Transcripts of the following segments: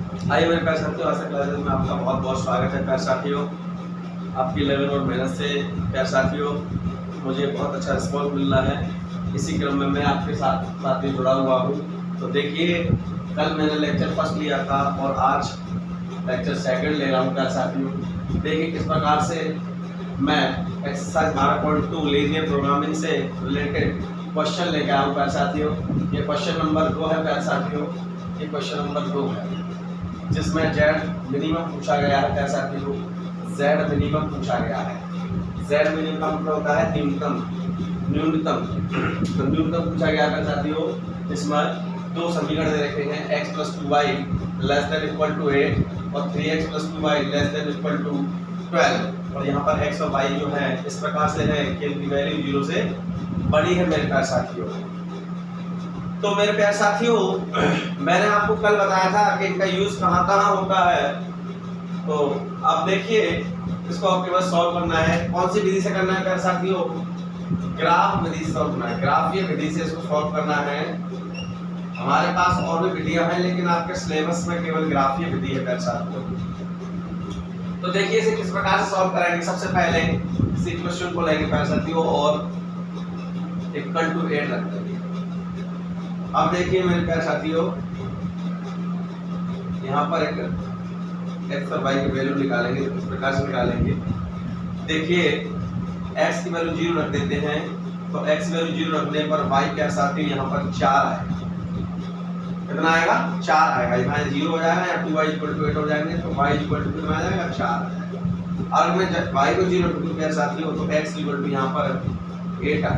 आइए मेरे प्यारे साथियों, आज से क्लासेस में आपका बहुत बहुत स्वागत है। प्यारे साथियों, आपकी लगन और मेहनत से प्यारे साथियों मुझे बहुत अच्छा रिस्पॉन्स मिल रहा है। इसी क्रम में मैं आपके साथ ही जुड़ा हुआ हूँ। तो देखिए, कल मैंने लेक्चर फर्स्ट लिया था और आज लेक्चर सेकंड ले रहा हूँ। प्यारे साथियों, देखिए किस प्रकार से मैं एक्सरसाइज 12.2 लीनियर प्रोग्रामिंग से रिलेटेड क्वेश्चन लेके आया हूँ। प्यारे साथियों, ये क्वेश्चन नंबर 2 है। प्यारे साथियों, ये क्वेश्चन नंबर 2 है जिसमें जेड मिनिमम पूछा गया है। प्यारे साथियों, जेड मिनिमम पूछा गया है। जेड मिनिमम का मतलब होता है न्यूनतम। तो न्यूनतम पूछा गया है प्यारे साथियों। इसमें दो समीकरण दे रखे हैं, x + 2y < = 8 और 3x + 2y < = 12। और यहाँ पर x और y जो है इस प्रकार से है कि इनकी वैल्यू 0 से बड़ी है मेरे प्यारे साथियों। तो मेरे प्यारे साथियों, मैंने आपको कल बताया था कि इनका यूज कहाँ कहाँ होता है। तो अब देखिए, इसको आपके पास सॉल्व करना है। कौन सी विधि से करना है प्यारे साथियों? ग्राफ विधि से सॉल्व करना है। ग्राफीय विधि से इसको सॉल्व करना है। हमारे पास और भी विधियां हैं, लेकिन आपके सिलेबस में केवल ग्राफीय विधि है प्यारे साथियों। तो देखिए इसे किस प्रकार से सॉल्व करेंगे। सबसे पहले इस इक्वेशन को लेंगे प्यारे साथियों और = 8 रख देंगे। अब देखिए मेरे प्यारे साथियों, यहाँ पर एक x और y की वैल्यू निकालेंगे। तो इस प्रकार से निकालेंगे। देखिए x की वैल्यू 0 रख देते हैं। तो x की वैल्यू 0 रखने पर y प्यारे साथियों यहाँ पर 4 आएगा। कितना आएगा? 4 आएगा। यहाँ 0 हो जाएगा या 2y = 8 हो जाएंगे। तो y = कितना आ जाएगा? 4 आ जाएगा। और मैं y को 0 रखूँ प्यारे साथियों तो x = यहाँ पर 8 आ जाएगा।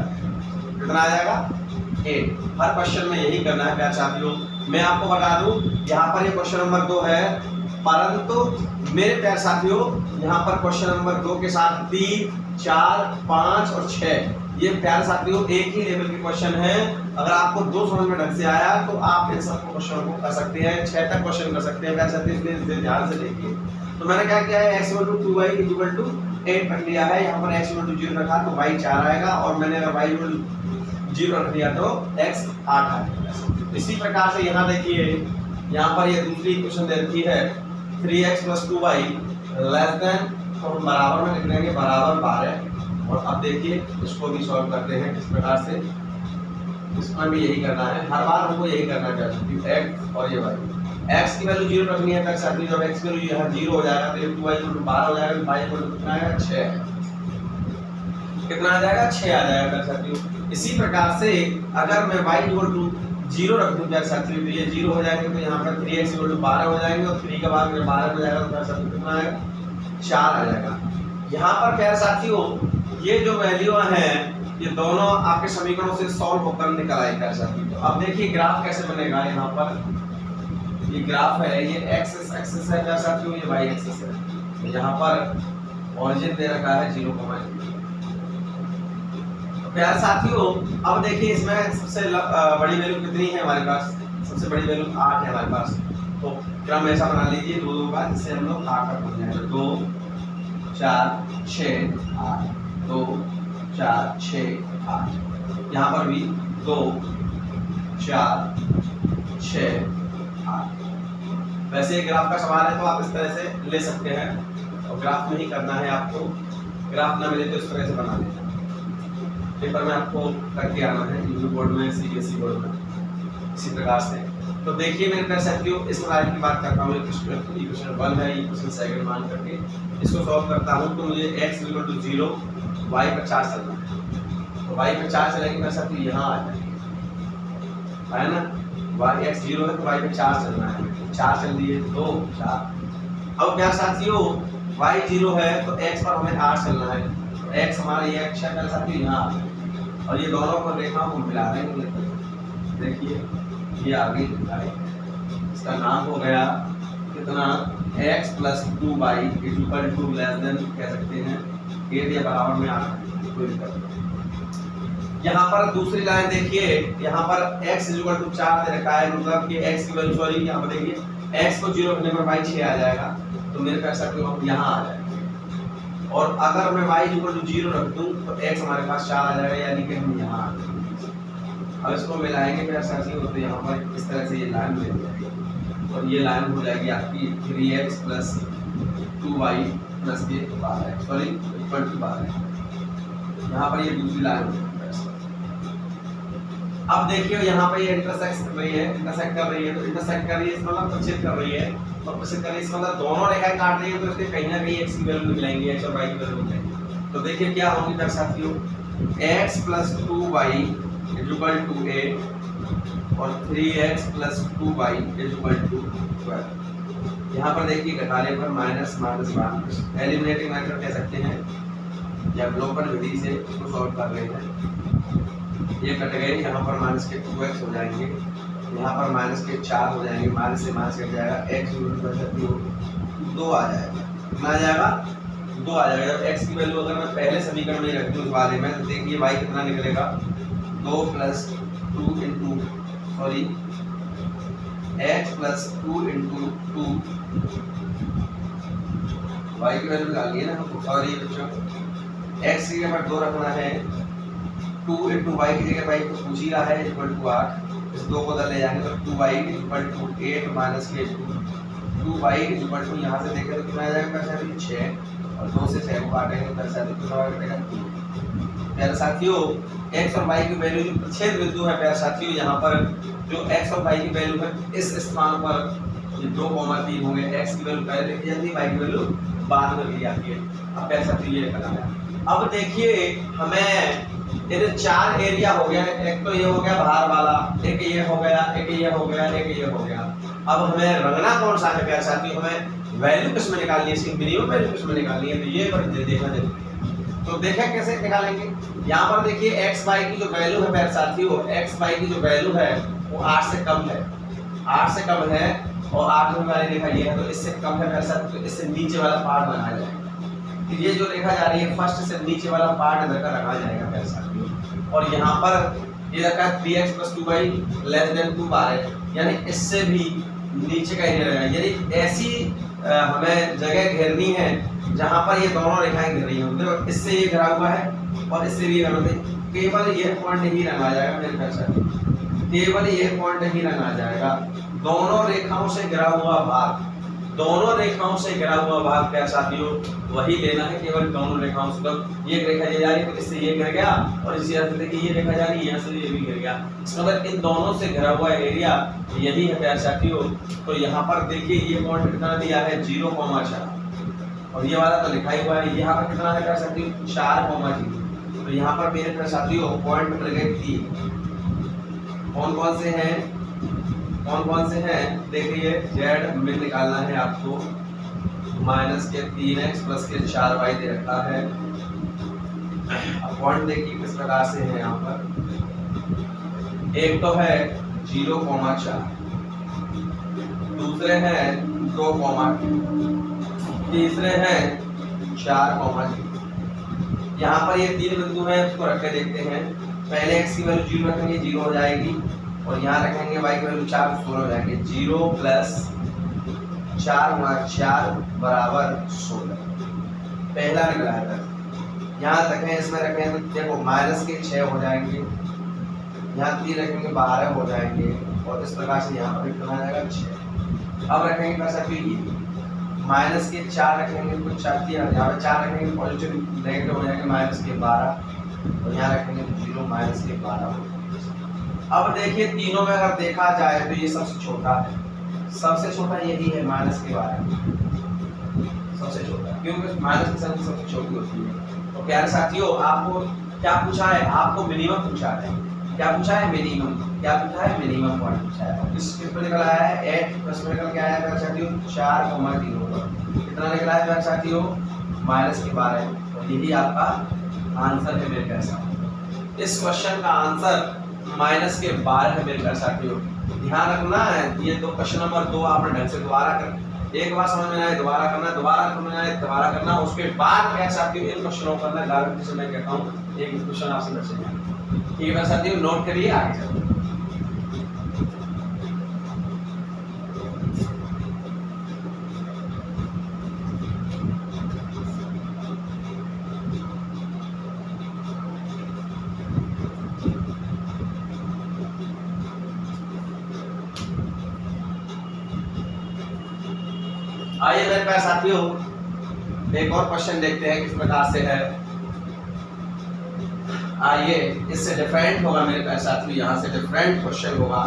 कितना आ जाएगा? 8। हर क्वेश्चन में यही करना है प्यारे साथियों। मैं आपको बता दूं, यहाँ पर ये क्वेश्चन नंबर 2 है, परंतु मेरे प्यारे साथियों यहाँ पर क्वेश्चन नंबर 2 के साथ 3, 4, 5 और 6 ये प्यारे साथियों एक ही लेवल के क्वेश्चन है। अगर आपको 2 समझ में ढंग से आया तो आप इन सब क्वेश्चन को कर सकते हैं। 6 तक क्वेश्चन कर सकते हैं प्यारे साथियों, इसलिए ध्यान से देखिए। तो मैंने क्या किया है, x = 2y = 8 रख लिया है। यहाँ पर x = 0 रखा तो y 4 आएगा, और मैंने अगर y = 0 रख दिया तो x 8 आएगा। इसी प्रकार से यहाँ देखिए, यहाँ पर ये दूसरी इक्वेशन दे रखी है 3x + 2y <, तो हम बराबर में लिख देंगे बराबर 12। और अब देखिए इसको भी सॉल्व करते हैं किस प्रकार से। इसमें भी यही करना है, हर बार हमको यही करना चाहिए। x और ये y, x की वैल्यू 0 रखनी है। जब x की वैल्यू यहाँ 0 हो जाएगा तो 2y = 12 हो जाएगा। y = कितना आएगा? 6। कितना आ जाएगा? 6 आ जाएगा साथियों। इसी प्रकार से अगर मैं y = 0 रख दूं प्यारे साथियों तो ये 0 हो जाएंगे। तो यहाँ पर 3x = 12 हो जाएंगे, और 3 के बाद में 12 हो जाएगा तो प्यारे साथियों कितना आएगा? 4 आ जाएगा। यहाँ पर प्यारे साथियों ये जो वैल्यू हैं ये दोनों आपके समीकरणों से सॉल्व होकर निकल आए प्यारे साथियों। तो अब देखिए ग्राफ कैसे बनेगा। यहाँ पर ये ग्राफ है, ये x एक्सिस है प्यारे साथियों, ये y एक्सिस है। यहाँ पर ऑरिजिन दे रखा है 0, प्यारे साथियों। अब देखिए इसमें सबसे बड़ी वैल्यू कितनी है हमारे पास? सबसे बड़ी वैल्यू 8 है हमारे पास। तो क्रम ऐसा बना लीजिए 2 2 का, जिससे हम लोग 8 तक पहुंच जाएंगे। 2 4 6 8, 2 4 6 8। यहाँ पर भी 2 4 6 8। वैसे ये ग्राफ का सवाल है तो आप इस तरह से ले सकते हैं, और ग्राफ में ही करना है आपको। ग्राफ ना मिले तो इस तरह से बना लेना। पेपर में आपको करके आना है, यूपी बोर्ड में, सीबीएसई बोर्ड में, इसी प्रकार से। तो देखिए मेरे प्यारे साथियों, इस प्रकार की बात करता हूँ। इक्वेशन 1 है, इक्वेशन 2 मान करके इसको सॉल्व करता हूँ। तो मुझे x = 0, y पर 4 चलना है। तो y पर 4 चलेंगे मेरे साथियों, यहाँ आ जाएंगे, है ना। x 0 है तो y पर 4 चलना है। 4 चल दिए, 2 4। अब प्यारे साथियों y 0 है तो x पर हमें 8 चलना है। तो x हमारा ये अक्ष है प्यारे साथियों, यहाँ आ जाएगा। और ये दोनों को रेखाओं को मिला देंगे। देखिए ये आगे लिखा है, इसका नाम हो गया कितना? x + 2y = कह सकते हैं 8 या बराबर में आना। यहाँ पर दूसरी लाइन देखिए, यहाँ पर x = 4 दे रखा है, मतलब कि x की वैल्यू, सॉरी यहाँ पर देखिए x को 0 रखने पर y 6 आ जाएगा। तो मेरे कह सकते हो हम यहाँ आ जाएंगे। और अगर मैं y = 0 रख दूं तो x हमारे पास 4 आ जाएगा, यानी कि हम यहाँ आ जाएंगे। अब इसको मिलाएंगे मेरे साथियों, तो यहाँ पर इस तरह से ये लाइन मिल जाएगी। और ये लाइन हो जाएगी आपकी 3x प्लस 2y प्लस के 12x सॉरी इक्वल टू 12। यहाँ पर ये दूसरी लाइन हो जाएगी। अब देखिए यहाँ पर ये इंटरसेक्ट कर रही है, इंटरसेक्ट कर रही है, तो इंटरसेक्ट कर रही है इसका मतलब प्रतिच्छेद कर रही है, और प्रतिच्छेद कर रही है इसका मतलब दोनों रेखाएं काट रही है, तो इसके कहीं ना कहीं x की वैल्यू निकलेंगे, x और y की वैल्यू निकलेंगी। तो देखिए क्या होगी मेरे साथियों, x plus 2y equal to a और 3x plus 2y equal to 12। यहाँ पर देखिए घटाने पर minus minus minus, eliminating method कह सकते हैं या अवलोकन विधि से इसको सॉल्व कर रहे हैं। ये कट गए, यहाँ पर माइनस के 2x हो जाएंगे, यहाँ पर माइनस के 4 हो जाएंगे, माइनस से माइनस कट जाएगा, x की 2 आ जाएगा, कितना आ जाएगा 2 आ जाएगा। जब x की वैल्यू अगर मैं पहले समीकरण में रख दूँ इस वाले में, तो देखिए y कितना निकलेगा 2 plus 2 into sorry x plus 2 into 2, y की वैल्यू निकालिए ना हमको, सॉरी बच्चों x की जगह 2 रखना है, 2 इंटू वाई की जगह वाई को पूछ ही रहा है इक्वल टू 8, इस 2 को उधर ले जाएंगे तो 2y इक्वल टू 8 माइनस के 2y इक्वल टू, यहाँ से देखें तो कितना आ जाएगा 6 और 2 से 6 को काटेंगे तो कितना कटेगा 2। प्यारे साथियों x और y की वैल्यू जो प्रतिच्छेद बिंदु है प्यारे साथियों, यहाँ पर जो x और y की वैल्यू है इस स्थान पर 2,3 होंगे, x की वैल्यू पहले लिखी जाती है, y की वैल्यू बाद में लिखी जाती है। अब प्यारे साथियों ये करना है। अब देखिए हमें ये 4 एरिया हो गया, एक तो ये हो गया बाहर वाला, एक ये हो गया, एक ये हो गया, एक ये हो गया। अब हमें रंगना कौन सा है प्यारे साथियों, हमें वैल्यू किसमें निकालनी है, इसकी मिनिमम वैल्यू किसमें निकालनी है, तो ये पर देखना जरूरी है। तो देखें कैसे निकालेंगे, यहाँ पर देखिए x y की जो वैल्यू है प्यारे साथियों, x y की जो वैल्यू है वो 8 से कम है, 8 से कम है और 8 में वाली रेखा ये है, तो इससे कम है प्यारे साथियों, तो इससे नीचे वाला पार्ट बनाया जाएगा। ये जो रेखा जा रही है फर्स्ट से नीचे वाला पार्ट इधर का रखा जाएगा प्यारे साथियों, और यहाँ पर ये रखा है 3x plus 2y less than 2 बार है, यानी इससे भी नीचे का एरिया रहेगा। यानी ऐसी हमें जगह घेरनी है जहाँ पर ये दोनों रेखाएं घिर रही हों, देखो इससे ये घिरा हुआ है और इससे भी घिरा हुआ है, केवल ये पॉइंट ही रंगा जाएगा मेरे प्यारे साथियों, केवल ये पॉइंट ही रंगा जाएगा। दोनों रेखाओं से घिरा हुआ भाग, दोनों रेखाओं से घिरा हुआ भाग प्यारे साथियों वही लेना है, केवल दोनों रेखाओं से। तो ये रेखा ये जा रही है तो इससे ये घिर गया, और इसी तरह से देखिए ये रेखा जा रही है यहाँ से ये भी घिर गया, इसका मतलब इन दोनों से घिरा हुआ एरिया यही है प्यारे साथियों। तो यहाँ पर देखिए ये पॉइंट कितना दिया है 0,4, और ये वाला तो लिखा ही हुआ है, यहाँ पर कितना है प्यारे साथियों 4,0। तो यहाँ पर मेरे प्यारे साथियों पॉइंट मिल गए 3। कौन कौन से हैं, कौन कौन से हैं देखिए, z में निकालना है आपको, माइनस के 3x प्लस के 4y दे रखा है। अब पॉइंट देखिए किस प्रकार से है, यहाँ पर एक तो है 0,4, दूसरे हैं 2,2, तीसरे हैं 4,3। यहाँ पर ये 3 बिंदु हैं, उसको रख के देखते हैं। पहले x की वैल्यू 0 रखेंगे 0 हो जाएगी, और यहाँ रखेंगे y की वैल्यू 4 16 हो जाएंगे, 0 प्लस 4 गुणा 4 बराबर 16, पहला निकला है। यहाँ रखें, इसमें रखें तो देखो माइनस के 6 हो जाएंगे, यहाँ 3 रखेंगे 12 हो जाएंगे, और इस प्रकार से यहाँ पर कितना आ जाएगा 6। अब रखेंगे कैसा कि माइनस के 4 रखेंगे तो 4, यहाँ पर 4 रखेंगे पॉजिटिव नेगेटिव हो जाएंगे माइनस के 12, और यहाँ रखेंगे तो 0 माइनस के 12 हो। अब देखिए तीनों में अगर देखा जाए तो ये सबसे छोटा है, सबसे छोटा यही है माइनस के 12, सबसे छोटा, क्योंकि माइनस की संख्या सबसे छोटी होती है। तो प्यारे साथियों आपको क्या पूछा है, आपको मिनिमम पूछा है, क्या पूछा है मिनिमम, क्या पूछा है मिनिमम पॉइंट पूछा है। इस पर निकल आया है 8 प्लस में निकल के आया है प्यारे साथियों 4,0 पर कितना निकला है प्यारे साथियों माइनस के 12, और यही आपका आंसर है मेरे प्यारे साथियों। इस क्वेश्चन का आंसर माइनस के 12 है मेरे प्यारे साथियों। ध्यान रखना है, ये दो क्वेश्चन नंबर 2 आपने ढंग से दोबारा कर, एक बार समझ में आए दोबारा करना, दोबारा समझ में आए दोबारा करना, उसके बाद प्यारे साथियों इन क्वेश्चनों को करना। गारंटी से मैं कहता हूँ एक क्वेश्चन आपसे बच जाएगा। ठीक है प्यारे साथियों, नोट करिए, आगे चलते हैं। आइए मेरे प्यारे साथियों एक और क्वेश्चन देखते हैं किस प्रकार से है। आइए इससे डिफरेंट होगा मेरे प्यारे साथियों, यहाँ से डिफरेंट क्वेश्चन होगा।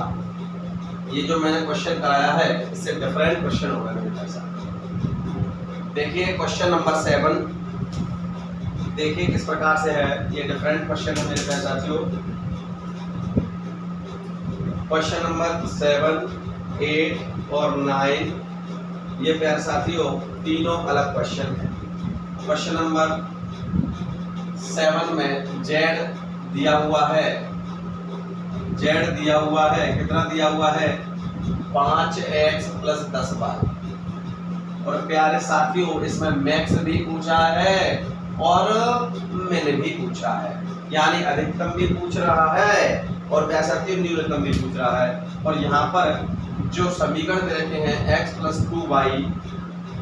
ये जो मैंने क्वेश्चन कराया है इससे डिफरेंट क्वेश्चन होगा मेरे प्यारे साथियों। देखिए क्वेश्चन नंबर 7, देखिए किस प्रकार से है। ये डिफरेंट क्वेश्चन है मेरे प्यारे साथियों। क्वेश्चन नंबर 7, 8 और 9 ये प्यारे साथियों तीनों अलग क्वेश्चन है। क्वेश्चन नंबर 7 में जेड दिया हुआ है, जेड दिया हुआ है, कितना दिया हुआ है 5x + 10y। और प्यारे साथियों इसमें मैक्स भी पूछा है और मिन भी पूछा है, यानी अधिकतम भी पूछ रहा है और प्यारे साथियों न्यूनतम भी पूछ रहा है। और यहाँ पर जो समीकरण दे रखे हैं x + 2y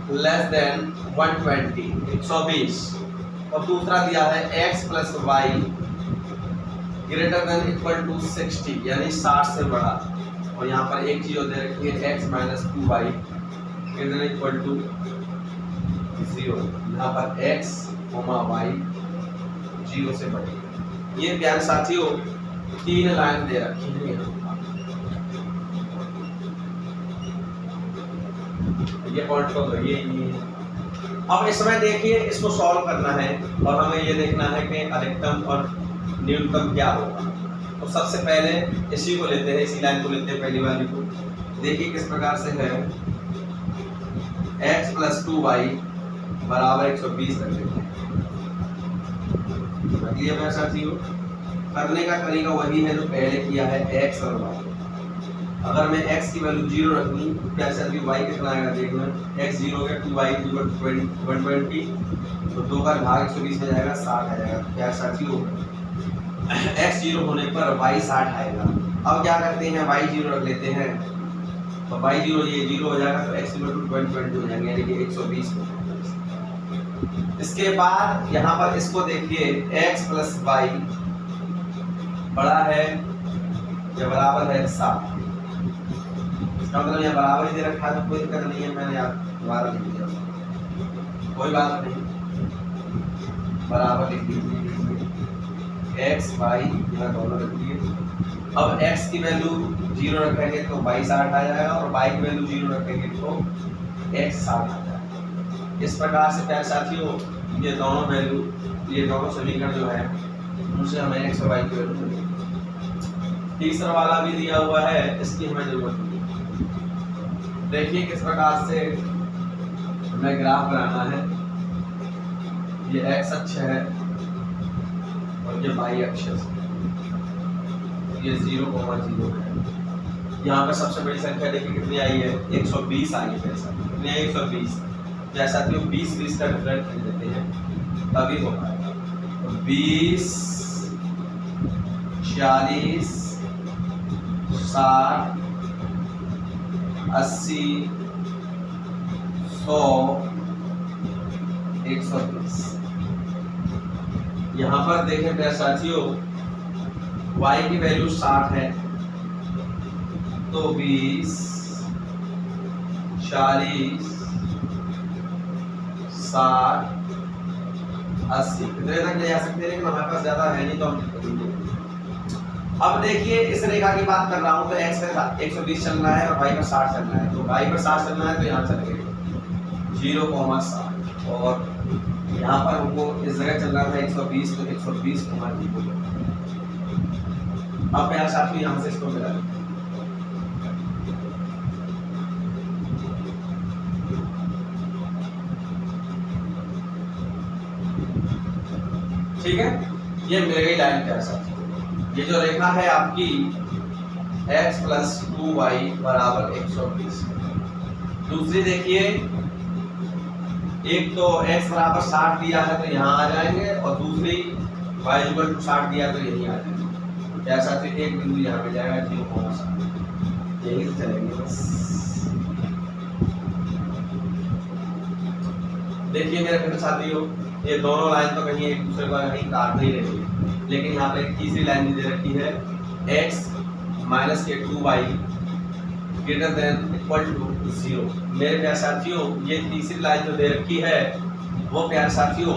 < 120 120, और दूसरा दिया है x + y > 60 यानी 60 से बड़ा। और यहाँ पर एक चीज दे रखी है x - 2y > 0। यहाँ पर x, y 0 से बड़ी। ये प्यारे साथियों 3 लाइन दे रखी है। ये पॉइंट को ये अब इसमें देखिए इसको सॉल्व करना है और हमें ये देखना है कि अधिकतम और न्यूनतम क्या होगा। तो सबसे पहले इसी को लेते हैं, इसी लाइन को लेते हैं पहली वाली को। देखिए किस प्रकार से है x + 2y = 120 कर लेते हैं। ये मेरे साथियों करने का तरीका वही है जो पहले किया है x और y। अगर मैं x की वैल्यू 0 रख दूं तो क्या साथियों y कितना आएगा देखना। x 0 हो गया, 2y = 120, तो 2 का भाग 120 में जाएगा 60 आ जाएगा। क्या साथियों x 0 होने पर y 60 आएगा। अब क्या करते हैं y 0 रख लेते हैं, तो y 0 ये 0 हो जाएगा तो x = 120 हो जाएंगे यानी कि 120 हो जाएगा। इसके बाद यहाँ पर इसको देखिए x + y बड़ा है या बराबर है 60। मतलब यहाँ बराबर ही दे रखा है तो कोई दिक्कत नहीं है, मैंने आप दोबारा लिख दिया, कोई बात नहीं, बराबर लिख दीजिए x y यहाँ दोनों रख दिए। अब x की वैल्यू 0 रखेंगे तो y 60 आ जाएगा और y की वैल्यू 0 रखेंगे तो x 60 आ जाएगा। इस प्रकार से प्यारे साथियों ये दोनों वैल्यू, ये दोनों समीकरण जो है उनसे हमें x और y की वैल्यू मिलेगी। तीसरा वाला भी दिया हुआ है, इसकी हमें जरूरत नहीं। देखिए किस प्रकार से हमें ग्राफ बनाना है। ये x अक्ष है और ये y अक्ष है। ये 0,0 है। यहाँ पर सबसे बड़ी संख्या देखिए कितनी आई है 120 आई है। कितनी आई 120। जैसा कि 20 का डिफरेंट कर देते हैं तभी हो पाएगा। 20 40 60 80 100 120। यहाँ पर देखें प्यारे साथियों y की वैल्यू 60 है तो 20 40 60 80 कितने तक ले जा सकते हैं, लेकिन हमारे पास ज्यादा है नहीं तो हम करेंगे। अब देखिए इस रेखा की बात कर रहा हूं तो x पर 120 चल रहा है और y पर 60 चल रहा है। तो y पर 60 चलना है तो यहाँ चलेगा 0,60 और यहाँ पर हमको इस जगह चल रहा था 120 तो 120,0। अब प्यारे साथियों यहाँ से इसको मिला ठीक है। ये मिल गई लाइन प्यारे साथियों। ये जो रेखा है आपकी x + 2y = 120। दूसरी देखिए एक तो x = 60 दिया है तो यहाँ आ जाएंगे और दूसरी y = 60 दिया तो यहीं आ जाएंगे। ऐसा तो एक बिंदु यहाँ पे जाएगा 0,60 यही से चलेंगे बस। देखिए मेरे प्यारे साथियों ये दोनों लाइन तो कहीं एक दूसरे को कहीं काट नहीं रही है, लेकिन यहाँ पे एक तीसरी लाइन दे रखी है x - 2y > इक्वल टू 0। मेरे प्यारे साथियों ये तीसरी लाइन जो दे रखी है वो प्यारे साथियों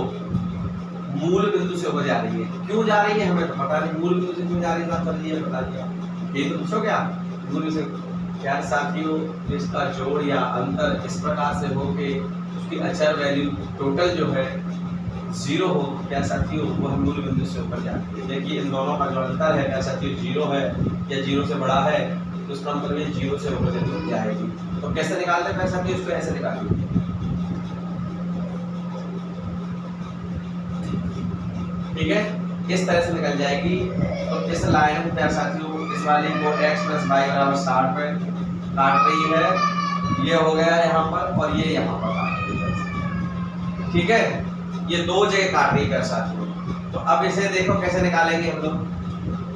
मूल बिंदु से होकर जा रही है। क्यों जा रही है हमें तो पता नहीं, मूल बिंदु से क्यों जा रही है बात कर बता दिया, ये तो पूछो क्या मूल बिंदु से। प्यारे साथियों इसका जोड़ या अंतर इस प्रकार से हो कि उसकी अचर वैल्यू टोटल जो है 0 हो प्यारे साथियों, वह मूल बिंदु से ऊपर जाती है। देखिए इन दोनों का जो अंतर है प्यारे साथियों 0 है या 0 से बड़ा है, तो उसका मतलब ये 0 से ऊपर जाएगी। तो कैसे निकालते हैं प्यारे साथियों, इसको ऐसे निकालिए, ठीक है, इस तरह से निकल जाएगी। तो इस लाइन में प्यारे साथियों इस वाली को x + y = 60 पे काट रही है, ये हो गया यहाँ पर और ये यहाँ पर काट रही है, ठीक है, ये दो जगह काट रही है प्यारे साथियों। तो अब इसे देखो कैसे निकालेंगे हम लोग।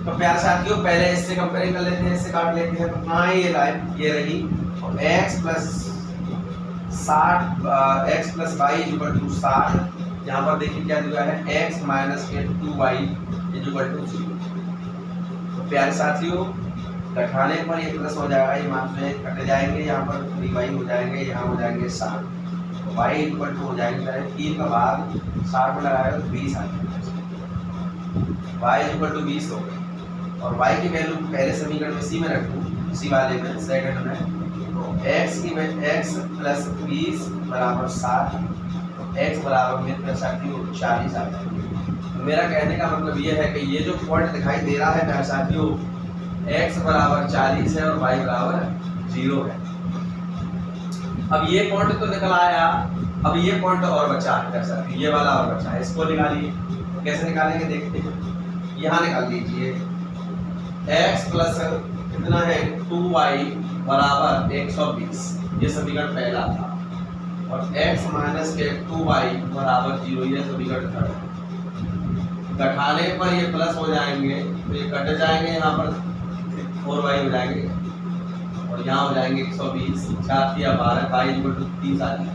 तो प्यारे साथियों पहले इससे कंपेयर कर लेते हैं, इससे काट लेते हैं। तो कहाँ है ये लाइन, ये रही, और x + y = 60। यहाँ पर देखिए क्या दिया है, x - 2y = 0। तो प्यारे साथियों घटाने पर ये प्लस हो जाएगा, ये मान से कट जाएंगे, यहाँ पर 3y हो जाएंगे, यहाँ हो जाएंगे 60। तो y = हो जाएंगे 3 का भाग 60 में लगाएगा तो 20 आ जाएगा, y = 20 हो गया। और y की वैल्यू पहले समीकरण में इसी में रखूँ, इसी वाले में सेकंड में, तो x + 20 = 60, x बराबर में प्यारे साथियों 40 आ जाएगी। मेरा कहने का मतलब ये है कि ये जो पॉइंट दिखाई दे रहा है प्यारे साथियों x बराबर 40 है और y बराबर 0 है। अब ये पॉइंट तो निकल आया, अब ये पॉइंट और बचा है प्यारे साथियों, ये वाला और बचा है, इसको निकालिए। कैसे निकालेंगे देखते हैं, यहाँ निकाल लीजिए, x प्लस कितना है 2y बराबर 120, ये समीकरण पहला था, और x माइनस के 2y बराबर 0, ये समीकरण थर्ड। घटाने पर ये प्लस हो जाएंगे तो ये कट जाएंगे, यहाँ पर 4y हो जाएंगे और यहाँ हो जाएंगे 120, 4 या 12, y = 30 आ जाएगा।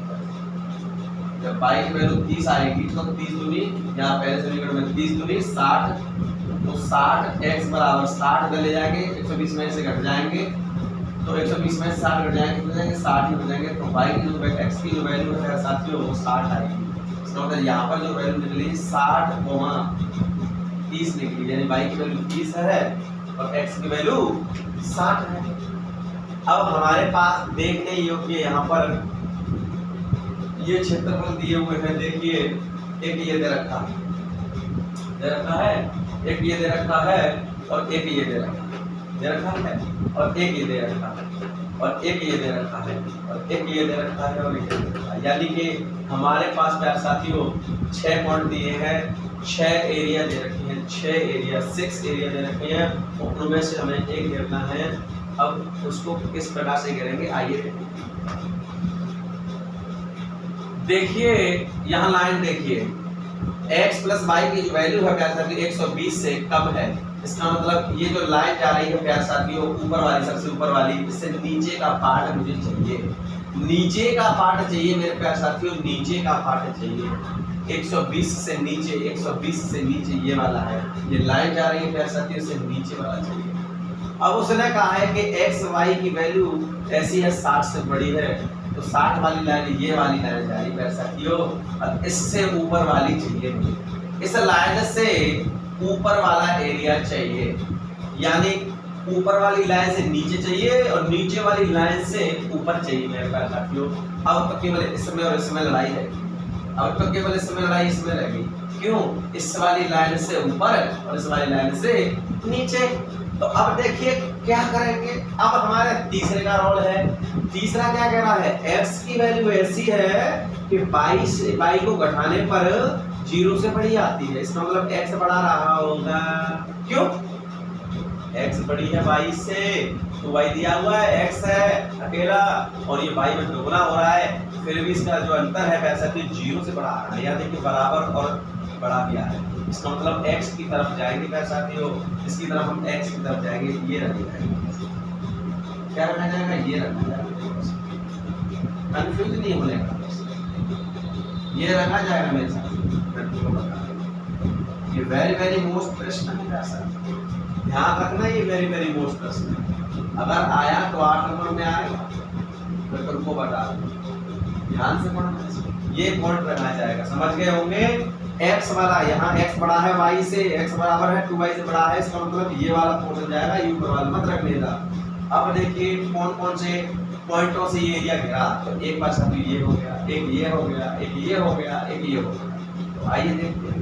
जब y की वैल्यू 30 आएगी तो 30 दूनी, यहाँ पहले समीकरण में 30 दूनी 60, तो 60 x बराबर 60 इधर ले जाएंगे, 120 में से घट जाएंगे, तो 120 में 60 घट जाएंगे, कितने जाएंगे 60 ही हो जाएंगे। तो y की जो x की जो वैल्यू है साथियों वो 60 आएगी। इसका मतलब यहाँ पर जो वैल्यू निकली 60,30 निकली, यानी y की वैल्यू 30 है और x की वैल्यू 60 है। अब हमारे पास देखने योग्य यहाँ पर ये क्षेत्रफल दिए हुए हैं, देखिए एक ये दे रखा है, एक ये दे रखा है और एक ये दे रखा है और एक ये दे रखा है और एक ये दे रखा है और एक ये दे रखा है और एक ये दे रखा है, यानी कि हमारे पास प्यारे साथियों 6 पॉइंट दिए हैं, 6 एरिया दे रखी हैं, 6 एरिया दे रखे हैं, उनमें से हमें एक घेरना है। अब उसको किस प्रकार से घेरेंगे आइए देखिए, यहाँ लाइन देखिए, x + y की जो वैल्यू है प्यारे साथियों 120 से कम है। इसका मतलब ये जो लाइन जा रही है प्यारे साथियों ऊपर वाली, सबसे ऊपर वाली, इससे नीचे का पार्ट मुझे चाहिए, नीचे का पार्ट चाहिए मेरे प्यारे साथियों, नीचे का पार्ट चाहिए। 120 से नीचे, 120 से नीचे ये वाला है, ये लाइन जा रही है प्यारे साथियों, इससे नीचे वाला चाहिए। अब उसने कहा है कि x y की वैल्यू ऐसी है 60 से बड़ी है, तो 60 वाली लाइन ये वाली लाइन जा रही है प्यारे साथियों, और इससे ऊपर वाली चाहिए मुझे। इस लाइन से ऊपर वाला एरिया चाहिए, यानी ऊपर वाली लाइन से नीचे चाहिए और नीचे वाली लाइन से ऊपर चाहिए मेरे प्यारे साथियों। अब तो केवल इसमें और इसमें लड़ाई रहेगी, अब तो केवल इसमें लड़ाई इसमें रहेगी, क्यों? इस वाली लाइन से ऊपर और इस वाली लाइन से नीचे। तो अब देखिए क्या करेंगे, अब हमारे तीसरे का रोल है। तीसरा क्या कह रहा है, x की वैल्यू ऐसी है कि y को घटाने पर 0 से बड़ी आती है, इसका मतलब x बढ़ा रहा होगा, क्यों? x बड़ी है y से, तो y दिया हुआ है, x है अकेला और ये y में दोगुना हो रहा है, फिर भी इसका जो अंतर है वैसा कि 0 से बड़ा आ रहा है, यानी कि बराबर और बड़ा दिया है। इसका मतलब x की तरफ जाएंगे प्यारे साथियों, इसकी तरफ हम x की तरफ जाएंगे, ये रखा जाएगा, क्या रखा जाएगा, ये रखा जाएगा, कंफ्यूज नहीं होने का, ये रखा जाएगा मेरे साथ। ये वेरी मोस्ट प्रश्न है प्यारे साथियों, ध्यान रखना, ये वेरी मोस्ट प्रश्न है। अगर आया तो 8 नंबर में आएगा, बिल्कुल को बता ध्यान से पढ़ना, ये पॉइंट लगाया जाएगा, समझ गए होंगे। x वाला यहाँ x बड़ा है y से, x बराबर है 2y से बड़ा है, इसका मतलब ये वाला पोर्शन जाएगा u पर वाला मत रखने का। अब देखिए कौन कौन से पॉइंटों से ये एरिया घिरा, तो एक बार सब ये हो गया, एक ये हो गया, एक ये हो गया, एक ये हो गया। तो आइए देखते हैं,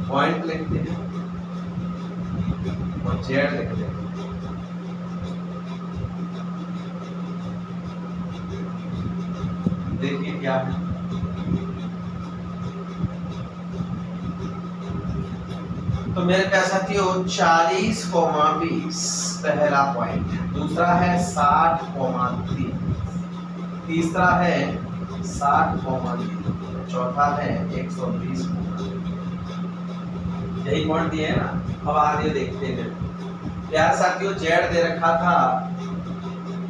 पॉइंट लिखते हैं और जेड लिखते हैं। देखिए क्या है, तो मेरे प्यारे साथियों 40,20 पहला पॉइंट, दूसरा है 60,3, तीसरा है 60,3, चौथा है 120। यही पॉइंट दिए है ना। अब आगे देखते हैं प्यारे साथियों, जेड दे रखा था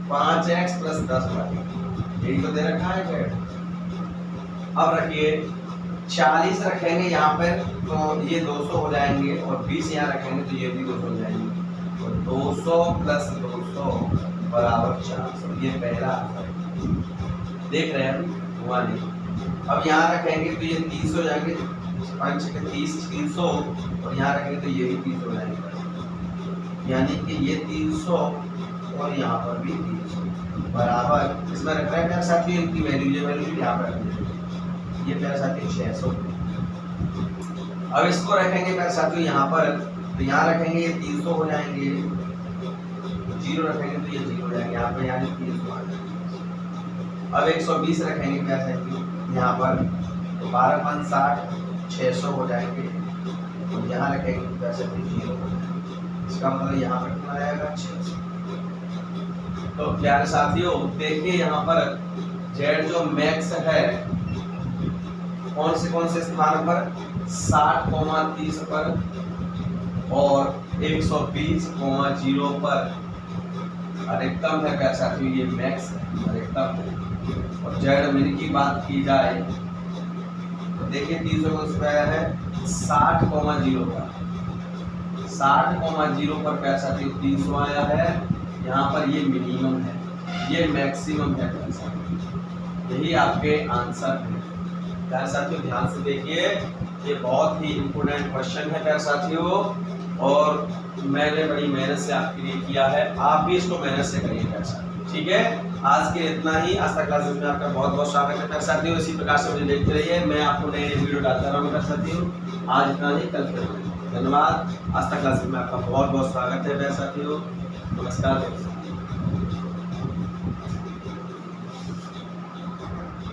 5x + 10y, यही तो दे रखा है जेड। अब रखिए 40 रखेंगे यहाँ पर तो ये 200 हो जाएंगे, और 20 यहाँ रखेंगे तो ये भी 200 हो जाएंगे, तो 200 + 200 = 400। ये पहला देख रहे हैं हुआ नहीं। अब यहाँ रखेंगे तो ये 30 हो जाएंगे, 5 के 30 300, और यहाँ रखेंगे तो ये भी 30 हो जाएंगे, यानी कि ये 300 और यहाँ पर भी 300 बराबर, इसमें रख रहे हैं साथियों इनकी वैल्यू, ये वैल्यू यहाँ पर रखेंगे, ये प्यारे साथियों 600। अब इसको रखेंगे प्यारे साथियों यहाँ पर, तो यहाँ रखेंगे ये 300 हो जाएंगे, 0 रखेंगे तो ये 0 हो जाएंगे यहाँ पर, यानी 300 आ जाएंगे। अब 120 रखेंगे प्यारे साथियों यहाँ पर, तो 12 × 5 = 60, 600 हो जाएंगे, और यहाँ रखेंगे तो प्यारे साथियों 0 हो जाएंगे, इसका मतलब यहाँ पर कितना आएगा 600। तो प्यारे साथियों देखिए यहाँ पर जेड जो मैक्स है कौन से स्थान पर, 60,30 पर और 120,0 पर अधिकतम है प्यारे साथियों, ये मैक्स है, अधिकतम है। और जेड मिन की बात की जाए तो देखिए 300 को स्क्वायर है 60,0 पर, 60,0 पर प्यारे साथियों 300 आया है, यहाँ पर ये मिनिमम है, ये मैक्सिमम है प्यारे साथियों, यही आपके आंसर है। प्यारे साथियों ध्यान से देखिए, ये बहुत ही इम्पोर्टेंट क्वेश्चन है प्यारे साथियों, और मैंने बड़ी मेहनत से आपके लिए किया है, आप भी इसको मेहनत से करिए प्यारे साथियों। ठीक है, आज के इतना ही। आज तक क्लासेस में आपका बहुत बहुत स्वागत है प्यारे साथियों। इसी प्रकार से मुझे देखते रहिए, मैं आपको नए वीडियो डालता रहूँगा प्यारे साथियों। आज इतना ही, कल फिर धन्यवाद। आज तक क्लासेस में आपका बहुत बहुत स्वागत है प्यारे साथियों। नमस्कार।